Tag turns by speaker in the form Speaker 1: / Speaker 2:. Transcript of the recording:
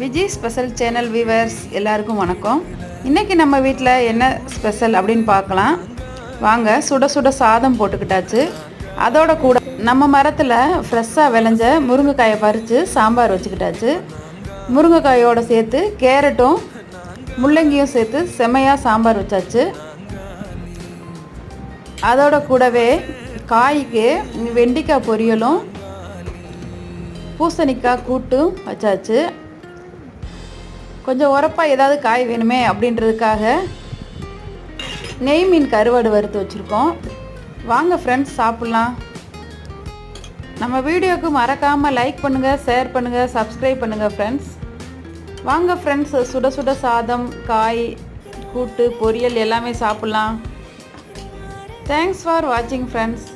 Speaker 1: Vijay special channel viewers எல்லாருக்கும் வணக்கம். இன்றைக்கி நம்ம வீட்டில் என்ன ஸ்பெஷல் அப்படின்னு பார்க்கலாம் வாங்க. சுட சுட சாதம் போட்டுக்கிட்டாச்சு. அதோட கூட நம்ம மரத்தில் ஃப்ரெஷ்ஷாக விளைஞ்ச முருங்கைக்காயை பறித்து சாம்பார் வச்சுக்கிட்டாச்சு. முருங்கைக்காயோடு சேர்த்து கேரட்டும் முள்ளங்கியும் சேர்த்து செமையாக சாம்பார் வச்சாச்சு. அதோட கூடவே காய்க்கு வெண்டைக்காய் பொரியலும் பூசணிக்காய் கூட்டும் வச்சாச்சு. கொஞ்சம் உரப்பாக ஏதாவது காய் வேணுமே அப்படின்றதுக்காக நெய் மீன் கருவாடு வறுத்து வச்சுருக்கோம். வாங்க ஃப்ரெண்ட்ஸ் சாப்பிட்லாம். நம்ம வீடியோவுக்கு மறக்காமல் லைக் பண்ணுங்கள், ஷேர் பண்ணுங்கள், சப்ஸ்கிரைப் பண்ணுங்கள் ஃப்ரெண்ட்ஸ். வாங்க ஃப்ரெண்ட்ஸ், சுட சுட சாதம், காய், கூட்டு, பொரியல் எல்லாமே சாப்பிட்லாம். தேங்க்ஸ் ஃபார் வாட்சிங் ஃப்ரெண்ட்ஸ்.